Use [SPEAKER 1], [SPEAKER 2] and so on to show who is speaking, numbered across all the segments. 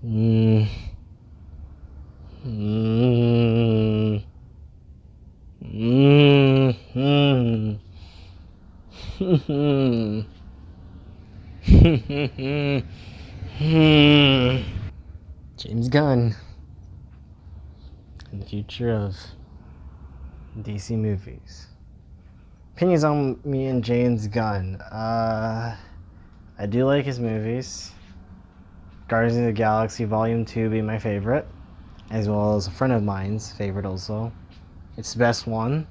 [SPEAKER 1] Mm. Mm. Mm. James Gunn and the future of DC movies. Opinions on me and James Gunn. I do like his movies. Guardians of the Galaxy Volume 2 being my favorite, as well as a friend of mine's favorite also. It's the best one.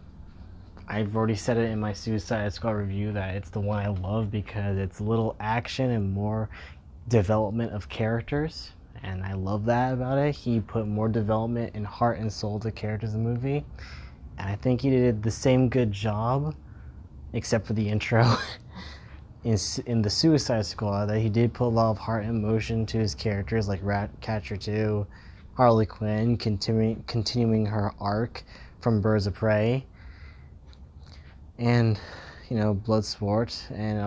[SPEAKER 1] I've already said it in my Suicide Squad review that it's the one I love because it's little action and more development of characters, and I love that about it. He put more development and heart and soul to characters in the movie, and I think he did the same good job, except for the intro, in the Suicide Squad, that he did put a lot of heart and emotion to his characters, like Ratcatcher 2, Harley Quinn, continuing her arc from Birds of Prey, and Bloodsport and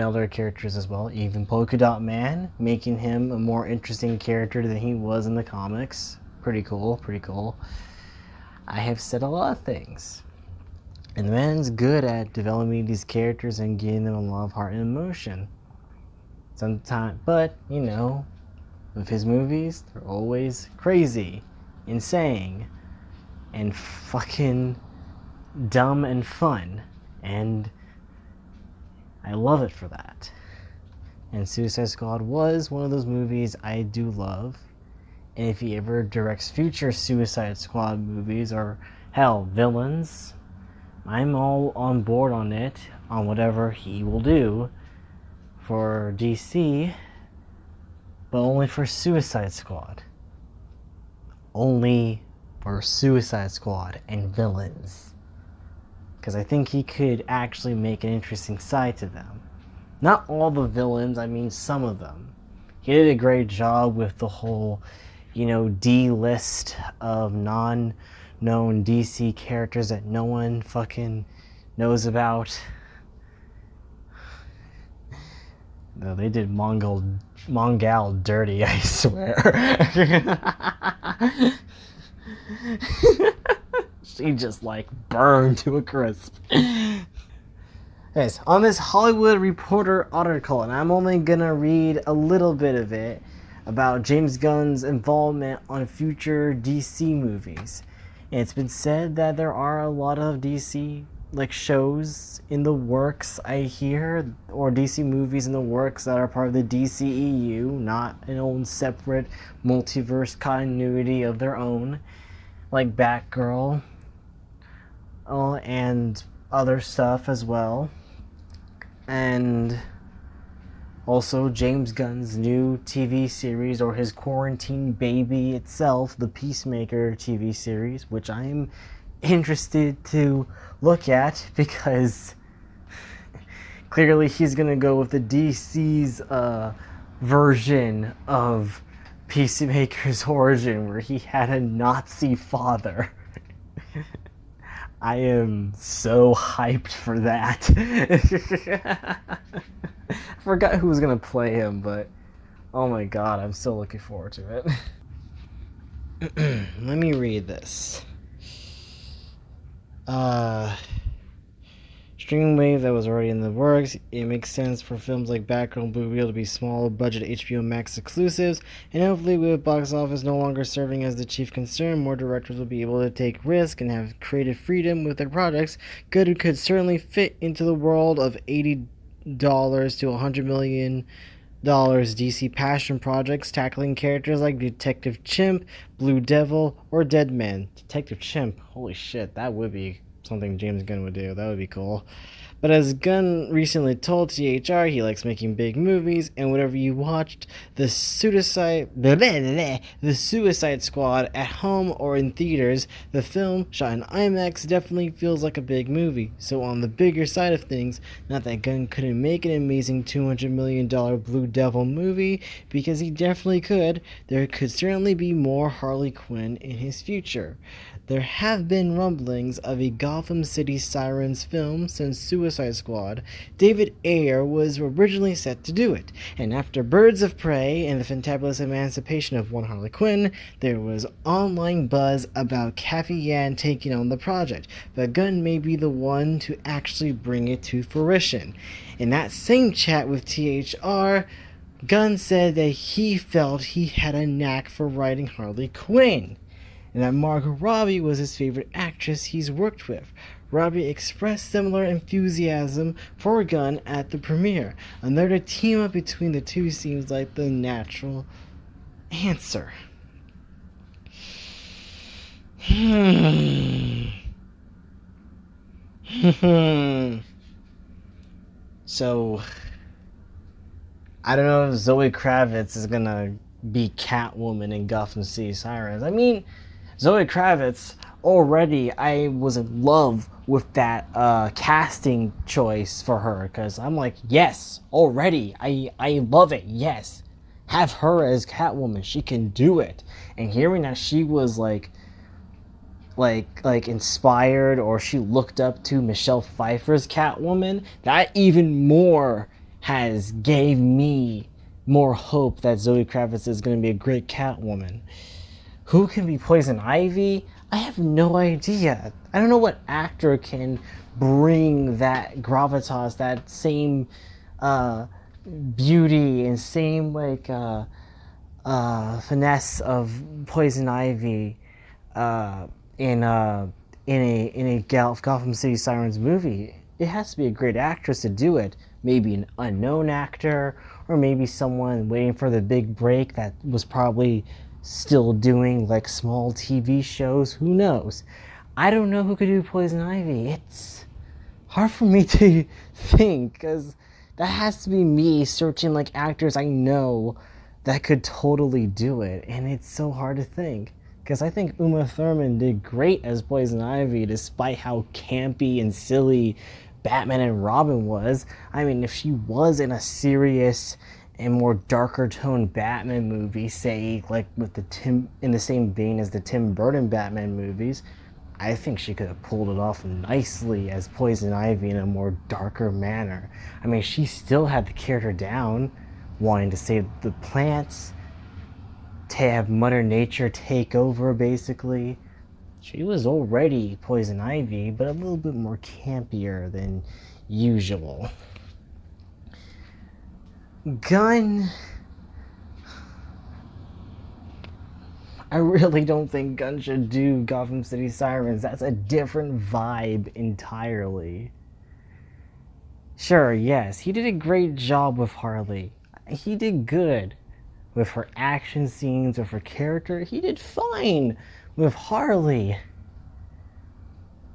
[SPEAKER 1] other characters as well. Even Polka Dot Man, making him a more interesting character than he was in the comics. Pretty cool. I have said a lot of things, and the man's good at developing these characters and giving them a lot of heart and emotion. Sometimes, but with his movies, they're always crazy, insane, and fucking dumb and fun. And I love it for that. And Suicide Squad was one of those movies I do love. And if he ever directs future Suicide Squad movies, or hell, villains, I'm all on board on it, on whatever he will do for DC, but only for Suicide Squad. Only for Suicide Squad and villains. Because I think he could actually make an interesting side to them. Not all the villains, I mean some of them. He did a great job with the whole, D-list of non-known DC characters that no one fucking knows about. No, they did Mongal dirty, I swear. She just burned to a crisp. Yes, on this Hollywood Reporter article, and I'm only gonna read a little bit of it about James Gunn's involvement on future DC movies. And it's been said that there are a lot of DC shows in the works, I hear, or DC movies in the works that are part of the DCEU, not an own separate multiverse continuity of their own, like Batgirl, and other stuff as well. And also James Gunn's new TV series, or his quarantine baby itself, the Peacemaker TV series, which I'm interested to look at because clearly he's gonna go with the DC's version of Peacemaker's origin, where he had a Nazi father. I am so hyped for that. I forgot who was gonna play him, but oh my god, I'm still looking forward to it. Let me read this. Streaming wave that was already in the works. It makes sense for films like Batgirl and Blue Beetle to be small budget HBO Max exclusives, and hopefully with box office no longer serving as the chief concern, more directors will be able to take risks and have creative freedom with their projects. Good could certainly fit into the world of $80 to $100 million DC passion projects tackling characters like Detective Chimp, Blue Devil, or Deadman. Detective Chimp, holy shit, that would be something James Gunn would do. That would be cool. But as Gunn recently told THR, he likes making big movies, and whenever you watched the Suicide Squad at home or in theaters, the film, shot in IMAX, definitely feels like a big movie. So on the bigger side of things, not that Gunn couldn't make an amazing $200 million Blue Devil movie, because he definitely could, there could certainly be more Harley Quinn in his future. There have been rumblings of a Gotham City Sirens film since Suicide Suicide Squad, David Ayer was originally set to do it, and after Birds of Prey and the Fantabulous Emancipation of One Harley Quinn, there was online buzz about Kathy Yan taking on the project, but Gunn may be the one to actually bring it to fruition. In that same chat with THR, Gunn said that he felt he had a knack for writing Harley Quinn, and that Margot Robbie was his favorite actress he's worked with. Robbie expressed similar enthusiasm for Gunn at the premiere. Another team up between the two seems like the natural answer. So, I don't know if Zoe Kravitz is gonna be Catwoman in Gotham City Sirens. I mean, Zoe Kravitz, already I was in love with that casting choice for her, because I'm like, yes, already, I love it, yes. Have her as Catwoman, she can do it. And hearing that she was like inspired, or she looked up to Michelle Pfeiffer's Catwoman, that even more has gave me more hope that Zoe Kravitz is going to be a great Catwoman. Who can be Poison Ivy? I have no idea. I don't know what actor can bring that gravitas, that same beauty and same finesse of Poison Ivy in a Gotham City Sirens movie. It has to be a great actress to do it. Maybe an unknown actor, or maybe someone waiting for the big break that was probably still doing like small TV shows. Who knows? I don't know who could do Poison Ivy. It's hard for me to think, because that has to be me searching like actors I know that could totally do it, and it's so hard to think. Because I think Uma Thurman did great as Poison Ivy, despite how campy and silly Batman and Robin was. I mean, if she was in a serious and more darker toned Batman movie, say like with in the same vein as the Tim Burton Batman movies, I think she could have pulled it off nicely as Poison Ivy in a more darker manner. I mean, she still had the character down, wanting to save the plants, to have Mother Nature take over, basically. She was already Poison Ivy, but a little bit more campier than usual. Gunn, I really don't think Gunn should do Gotham City Sirens. That's a different vibe entirely. Sure, yes, he did a great job with Harley. He did good with her action scenes, with her character. He did fine with Harley.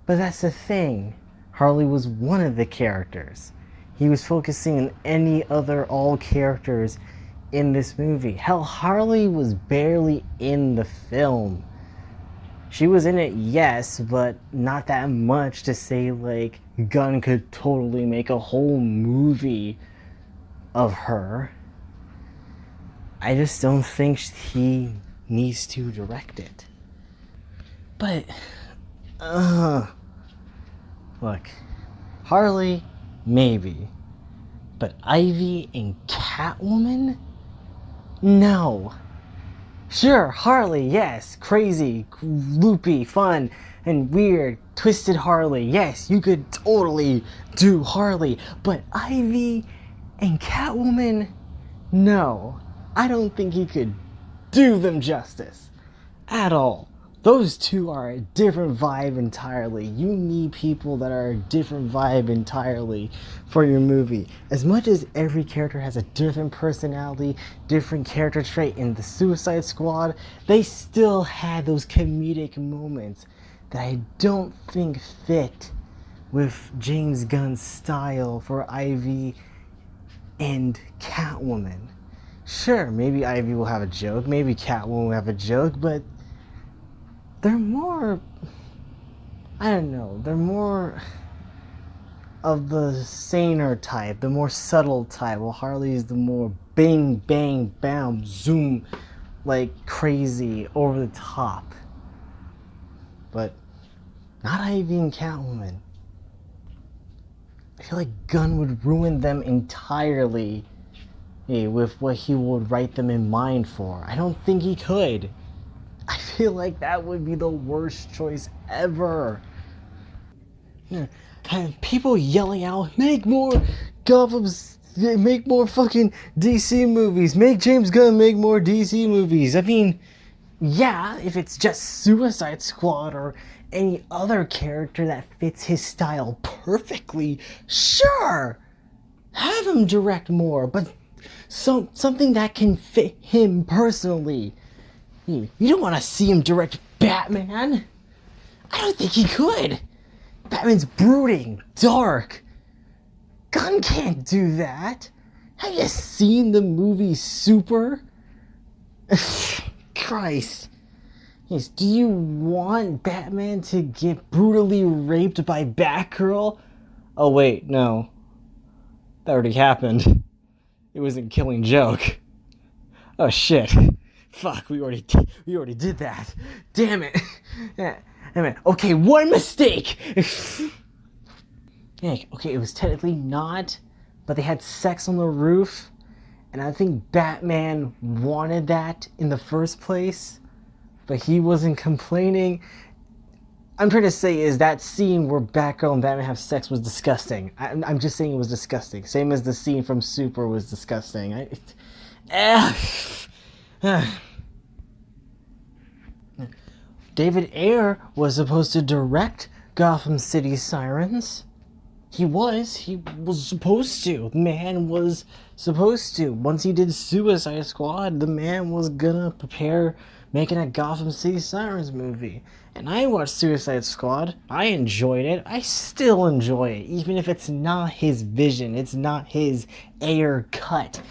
[SPEAKER 1] But that's the thing. Harley was one of the characters. He was focusing on any other all characters in this movie. Hell, Harley was barely in the film. She was in it, yes, but not that much to say like Gunn could totally make a whole movie of her. I just don't think he needs to direct it. But, look, Harley, maybe. But Ivy and Catwoman? No. Sure, Harley, yes, crazy, loopy, fun, and weird, twisted Harley. Yes, you could totally do Harley. But Ivy and Catwoman? No. I don't think he could do them justice at all. Those two are a different vibe entirely. You need people that are a different vibe entirely for your movie. As much as every character has a different personality, different character trait in the Suicide Squad, they still had those comedic moments that I don't think fit with James Gunn's style for Ivy and Catwoman. Sure, maybe Ivy will have a joke, maybe Catwoman will have a joke, but they're more, I don't know, they're more of the saner type, the more subtle type, while Harley is the more bang, bang, bam, zoom, like crazy, over the top. But not Ivy and Catwoman. I feel like Gunn would ruin them entirely with what he would write them in mind for. I don't think he could. I feel like that would be the worst choice ever. People yelling out, make more make more fucking DC movies. Make James Gunn make more DC movies. I mean, yeah, if it's just Suicide Squad or any other character that fits his style perfectly, sure, have him direct more, but something that can fit him personally. You don't want to see him direct Batman. I don't think he could. Batman's brooding, dark. Gunn can't do that. Have you seen the movie Super? Christ. Yes, do you want Batman to get brutally raped by Batgirl? Oh wait, no. That already happened. It was in Killing Joke. Oh shit. Fuck, we already did that. Damn it. Okay, one mistake. Okay, it was technically not, but they had sex on the roof, and I think Batman wanted that in the first place, but he wasn't complaining. I'm trying to say is that scene where Batgirl and Batman have sex was disgusting. I'm just saying it was disgusting. Same as the scene from Super was disgusting. David Ayer was supposed to direct Gotham City Sirens. He was supposed to. The man was supposed to. Once he did Suicide Squad, the man was gonna prepare making a Gotham City Sirens movie. And I watched Suicide Squad. I enjoyed it. I still enjoy it, even if it's not his vision. It's not his Ayer cut.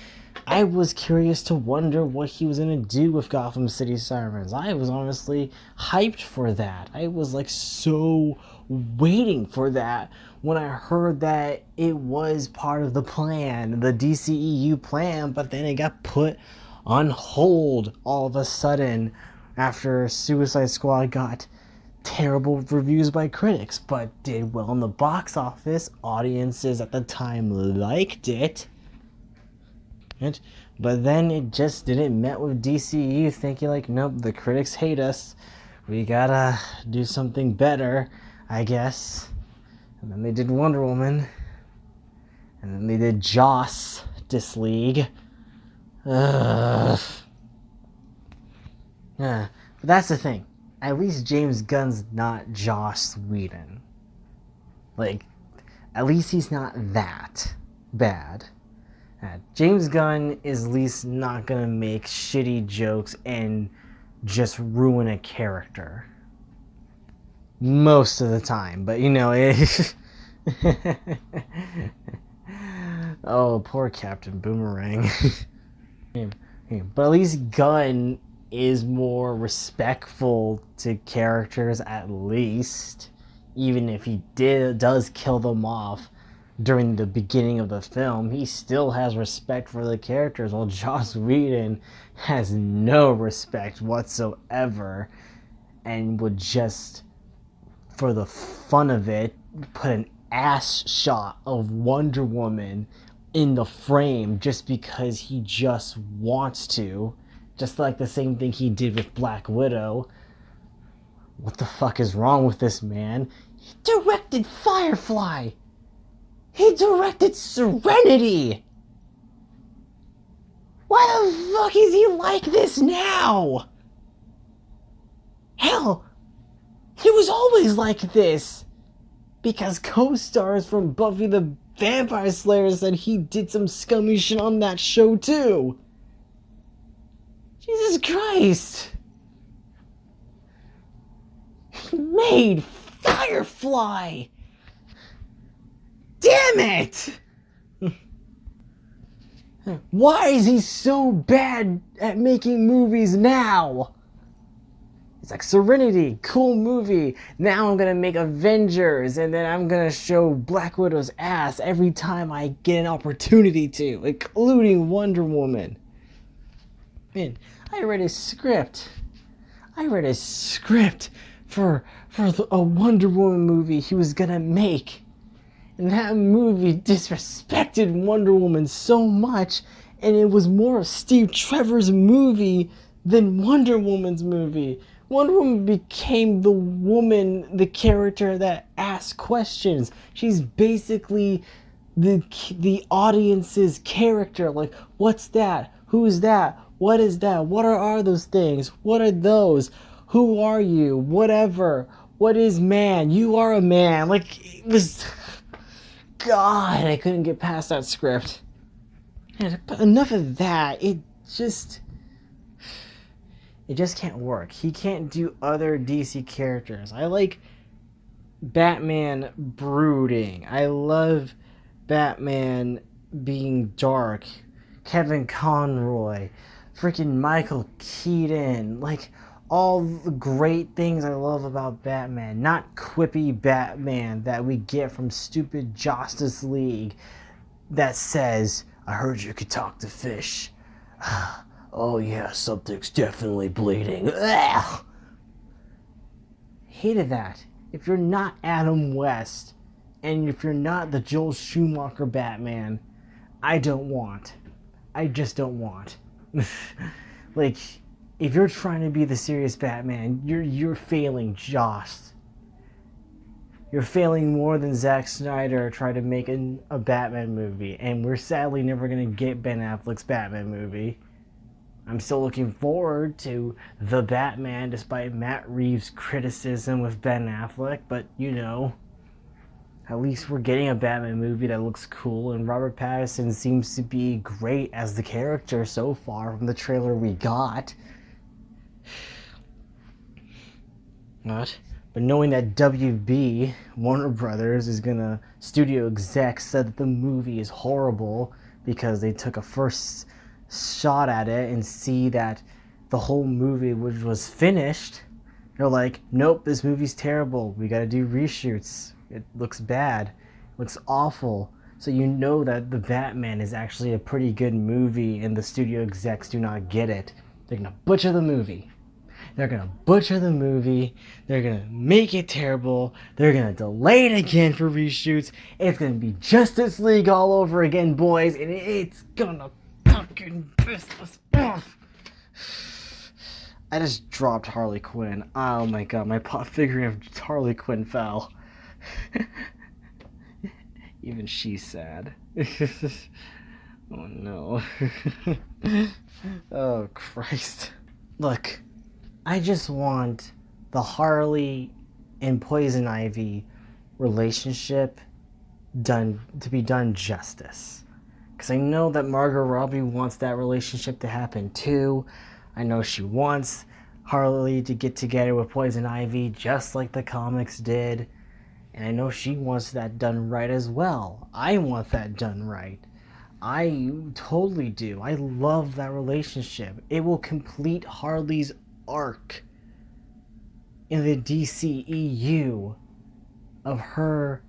[SPEAKER 1] I was curious to wonder what he was going to do with Gotham City Sirens. I was honestly hyped for that. I was like so waiting for that when I heard that it was part of the plan, the DCEU plan, but then it got put on hold all of a sudden after Suicide Squad got terrible reviews by critics, but did well in the box office. Audiences at the time liked it. But then it just didn't met with DCU thinking like, nope, the critics hate us. We gotta do something better, I guess. And then they did Wonder Woman. And then they did Justice League. Yeah, but that's the thing. At least James Gunn's not Joss Whedon. Like, at least he's not that bad. James Gunn is at least not gonna make shitty jokes and just ruin a character. Most of the time, but you know, oh, poor Captain Boomerang. But at least Gunn is more respectful to characters, at least. Even if he does kill them off during the beginning of the film, he still has respect for the characters, while Joss Whedon has no respect whatsoever and would just, for the fun of it, put an ass shot of Wonder Woman in the frame just because he just wants to. Just like the same thing he did with Black Widow. What the fuck is wrong with this man? He directed Firefly! He directed Serenity! Why the fuck is he like this now? Hell, he was always like this! Because co-stars from Buffy the Vampire Slayer said he did some scummy shit on that show too! Jesus Christ! He made Firefly! Damn it! Why is he so bad at making movies now? It's like Serenity, cool movie. Now I'm gonna make Avengers, and then I'm gonna show Black Widow's ass every time I get an opportunity to, including Wonder Woman. Man, I read a script for a Wonder Woman movie he was gonna make. And that movie disrespected Wonder Woman so much, and it was more of Steve Trevor's movie than Wonder Woman's movie. Wonder Woman became the character that asks questions. She's basically the audience's character. Like, what's that? Who's that? What is that? What are those things? What are those? Who are you? Whatever. What is man? You are a man. Like, it was... God, I couldn't get past that script. And enough of that. It just can't work. He can't do other DC characters. I like Batman brooding. I love Batman being dark. Kevin Conroy. Freaking Michael Keaton. Like, all the great things I love about Batman. Not quippy Batman that we get from stupid Justice League that says, I heard you could talk to fish. Oh yeah, something's definitely bleeding. Ugh. Hated that. If you're not Adam West, and if you're not the Joel Schumacher Batman, I just don't want. Like, if you're trying to be the serious Batman, you're failing, Joss. You're failing more than Zack Snyder tried to make a Batman movie, and we're sadly never going to get Ben Affleck's Batman movie. I'm still looking forward to The Batman, despite Matt Reeves' criticism with Ben Affleck, but, you know, at least we're getting a Batman movie that looks cool, and Robert Pattinson seems to be great as the character so far from the trailer we got. Not. But knowing that WB, Warner Brothers, is gonna... Studio execs said that the movie is horrible because they took a first shot at it and see that the whole movie was finished. They're like, nope, this movie's terrible. We gotta do reshoots. It looks bad. It looks awful. So you know that The Batman is actually a pretty good movie and the studio execs do not get it. They're gonna butcher the movie. They're gonna butcher the movie. They're gonna make it terrible. They're gonna delay it again for reshoots. It's gonna be Justice League all over again, boys, and it's gonna fucking piss us off. I just dropped Harley Quinn. Oh my god, my pop figurine of Harley Quinn fell. Even she's sad. Oh no. Oh Christ. Look, I just want the Harley and Poison Ivy relationship to be done justice. Because I know that Margot Robbie wants that relationship to happen too. I know she wants Harley to get together with Poison Ivy just like the comics did. And I know she wants that done right as well. I want that done right. I totally do. I love that relationship. It will complete Harley's arc in the DCEU of her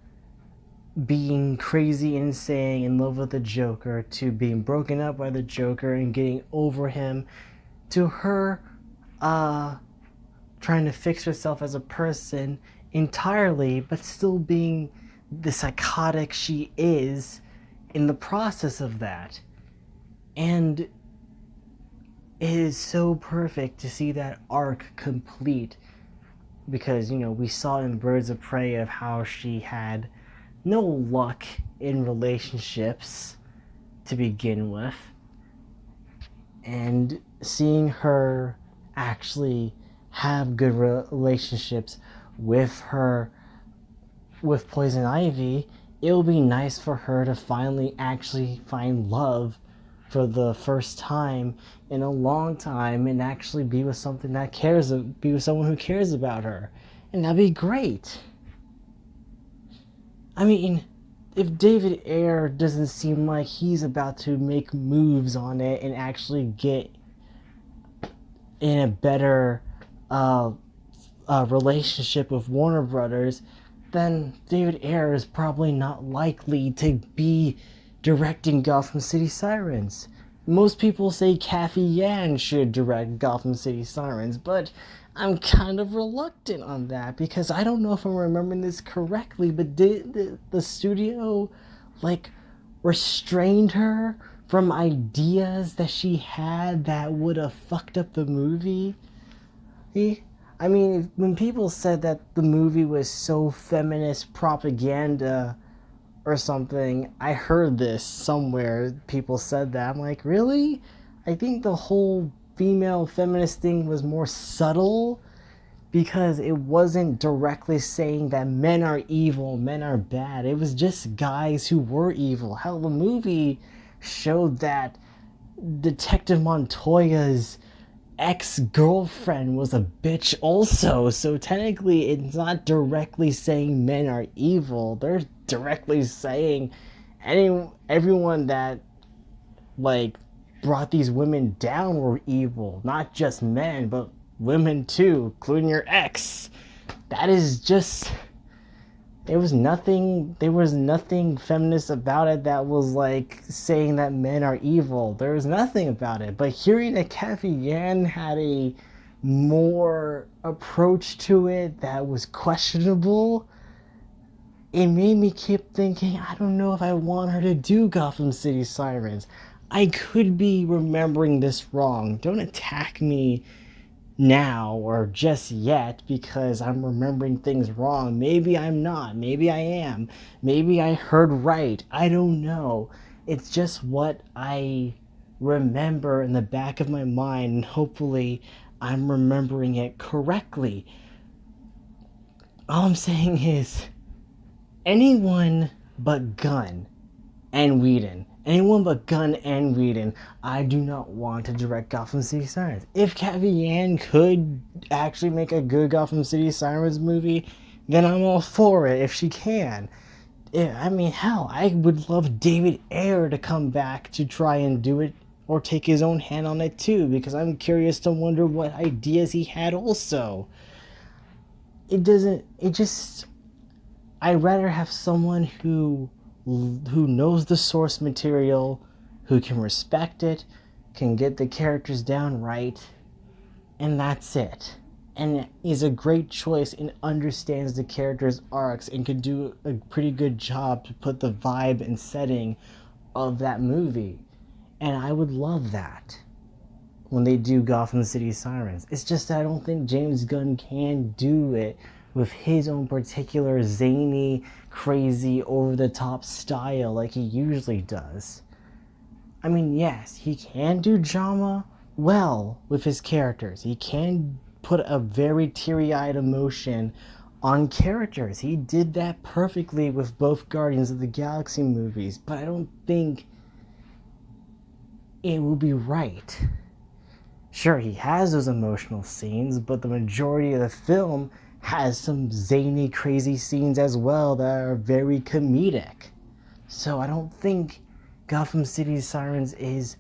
[SPEAKER 1] being crazy, insane, in love with the Joker, to being broken up by the Joker and getting over him, to her trying to fix herself as a person entirely, but still being the psychotic she is in the process of that. And it is so perfect to see that arc complete, because, you know, we saw in Birds of Prey of how she had no luck in relationships to begin with, and seeing her actually have good relationships with Poison Ivy, it'll be nice for her to finally actually find love for the first time in a long time and actually be with someone who cares about her. And that'd be great. I mean, if David Ayer doesn't seem like he's about to make moves on it and actually get in a better relationship with Warner Brothers, then David Ayer is probably not likely to be directing Gotham City Sirens. Most people say Kathy Yan should direct Gotham City Sirens, but I'm kind of reluctant on that because I don't know if I'm remembering this correctly, but did the studio like restrained her from ideas that she had that would have fucked up the movie? I mean, when people said that the movie was so feminist propaganda or something, I heard this somewhere. People said that. I'm like, really? I think the whole female feminist thing was more subtle because it wasn't directly saying that men are evil, men are bad. It was just guys who were evil. Hell, the movie showed that Detective Montoya's ex-girlfriend was a bitch also, so technically it's not directly saying men are evil. They're directly saying everyone that like brought these women down were evil, not just men but women too, including your ex. That is just, there was nothing feminist about it that was like saying that men are evil. There was nothing about it. But hearing that Kathy Yan had a more approach to it that was questionable, it made me keep thinking, I don't know if I want her to do Gotham City Sirens. I could be remembering this wrong. Don't attack me now or just yet because I'm remembering things wrong. Maybe I'm not. Maybe I am. Maybe I heard right. I don't know. It's just what I remember in the back of my mind, and hopefully I'm remembering it correctly. All I'm saying is anyone but Gunn and Whedon. Anyone but Gunn and Whedon. I do not want to direct Gotham City Sirens. If Kathy Yan could actually make a good Gotham City Sirens movie, then I'm all for it if she can. I mean, hell, I would love David Ayer to come back to try and do it or take his own hand on it too, because I'm curious to wonder what ideas he had also. I'd rather have someone who knows the source material, who can respect it, can get the characters down right, and that's it. And is a great choice and understands the characters' arcs and can do a pretty good job to put the vibe and setting of that movie. And I would love that when they do Gotham City Sirens. It's just that I don't think James Gunn can do it with his own particular zany, crazy, over-the-top style like he usually does. I mean, yes, he can do drama well with his characters. He can put a very teary-eyed emotion on characters. He did that perfectly with both Guardians of the Galaxy movies, but I don't think it will be right. Sure, he has those emotional scenes, but the majority of the film has some zany, crazy scenes as well that are very comedic. So I don't think Gotham City Sirens is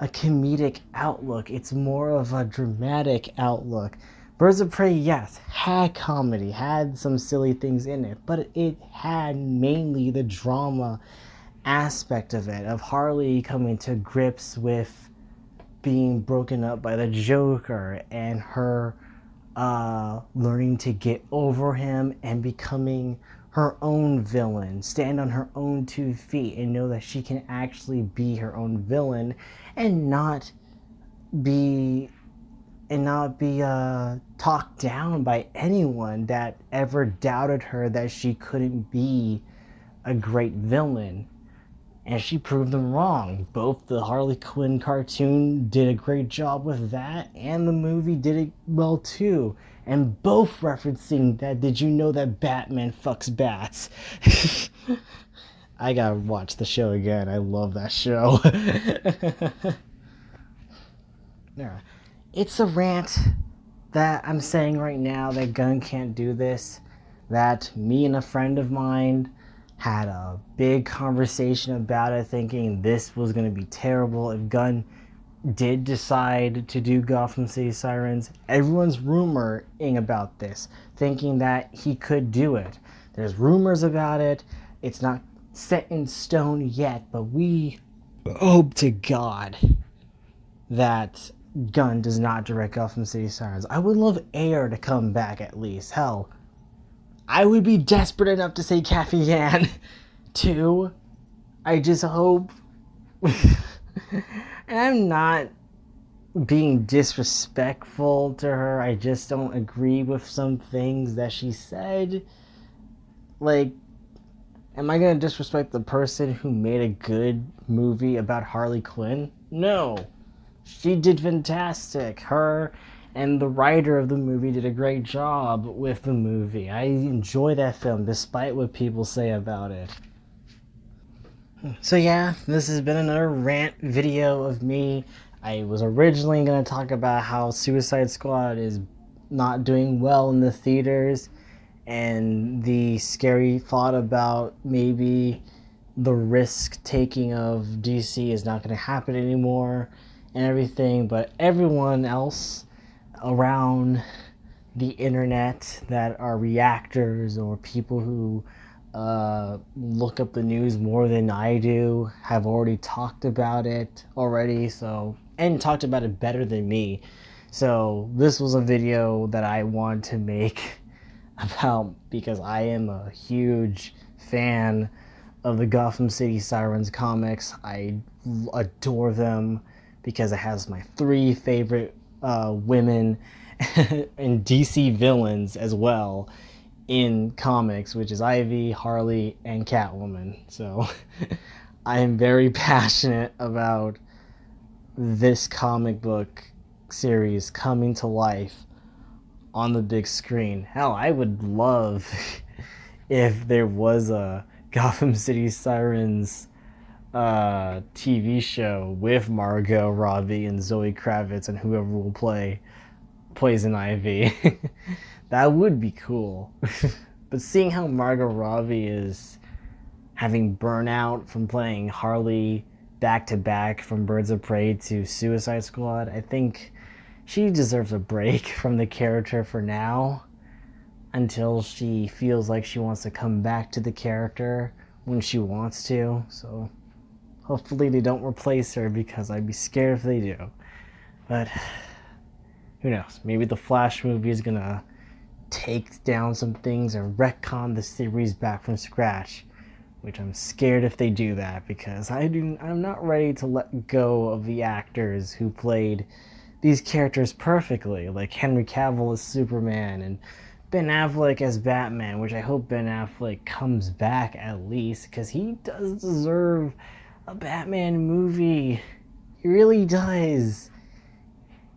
[SPEAKER 1] a comedic outlook. It's more of a dramatic outlook. Birds of Prey, yes, had comedy, had some silly things in it, but it had mainly the drama aspect of it, of Harley coming to grips with being broken up by the Joker and her learning to get over him and becoming her own villain, stand on her own 2 feet and know that she can actually be her own villain and not be talked down by anyone that ever doubted her that she couldn't be a great villain. And she proved them wrong. Both the Harley Quinn cartoon did a great job with that, and the movie did it well too. And both referencing that, did you know that Batman fucks bats? I gotta watch the show again. I love that show. Yeah. It's a rant that I'm saying right now that Gunn can't do this. That me and a friend of mine had a big conversation about it, thinking this was going to be terrible if Gunn did decide to do Gotham City Sirens. Everyone's rumoring about this, thinking that he could do it. There's rumors about it. It's not set in stone yet, but we hope to God that Gunn does not direct Gotham City Sirens. I would love Air to come back at least. Hell, I would be desperate enough to say Kathy Yan too. I just hope. And I'm not being disrespectful to her. I just don't agree with some things that she said. Like, am I gonna disrespect the person who made a good movie about Harley Quinn? No. She did fantastic. Her and the writer of the movie did a great job with the movie. I enjoy that film despite what people say about it. So yeah, this has been another rant video of me. I was originally going to talk about how Suicide Squad is not doing well in the theaters and the scary thought about maybe the risk taking of DC is not going to happen anymore and everything, but everyone else around the internet that are reactors or people who look up the news more than I do have already talked about it already, so, and talked about it better than me. So this was a video that I wanted to make about, because I am a huge fan of the Gotham City Sirens comics. I adore them because it has my 3 favorite women and DC villains as well in comics, which is Ivy, Harley, and Catwoman. So I am very passionate about this comic book series coming to life on the big screen. Hell, I would love if there was a Gotham City Sirens TV show with Margot Robbie and Zoe Kravitz and whoever will play Poison Ivy. That would be cool. But seeing how Margot Robbie is having burnout from playing Harley back to back from Birds of Prey to Suicide Squad, I think she deserves a break from the character for now until she feels like she wants to come back to the character when she wants to. So hopefully they don't replace her, because I'd be scared if they do. But who knows? Maybe the Flash movie is gonna take down some things and retcon the series back from scratch, which I'm scared if they do that, because I'm not ready to let go of the actors who played these characters perfectly, like Henry Cavill as Superman and Ben Affleck as Batman, which I hope Ben Affleck comes back at least, because he does deserve a Batman movie. He really does.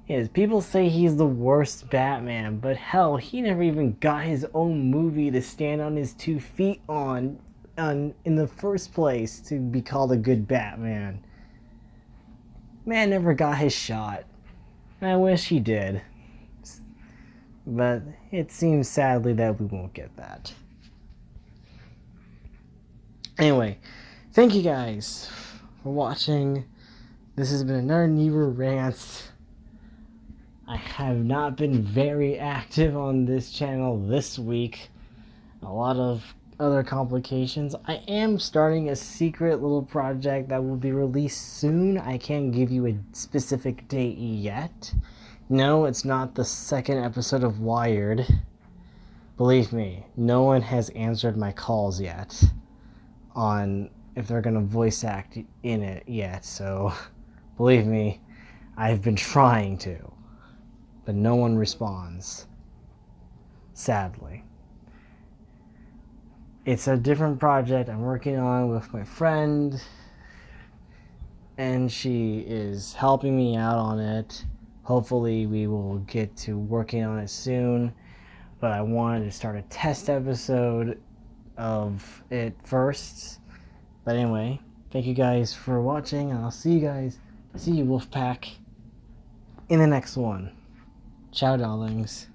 [SPEAKER 1] Yes, people say he's the worst Batman, but hell, he never even got his own movie to stand on his 2 feet on in the first place to be called a good Batman. Man never got his shot. And I wish he did. But it seems sadly that we won't get that. Anyway, thank you guys for watching. This has been another Niru Rants. I have not been very active on this channel this week. A lot of other complications. I am starting a secret little project that will be released soon. I can't give you a specific date yet. No, it's not the 2nd episode of Wired. Believe me, no one has answered my calls yet on if they're gonna voice act in it yet, so believe me, I've been trying to, but no one responds, sadly. It's a different project I'm working on with my friend, and she is helping me out on it. Hopefully we will get to working on it soon, but I wanted to start a test episode of it first. But anyway, thank you guys for watching, and I'll see you Wolfpack, in the next one. Ciao, darlings.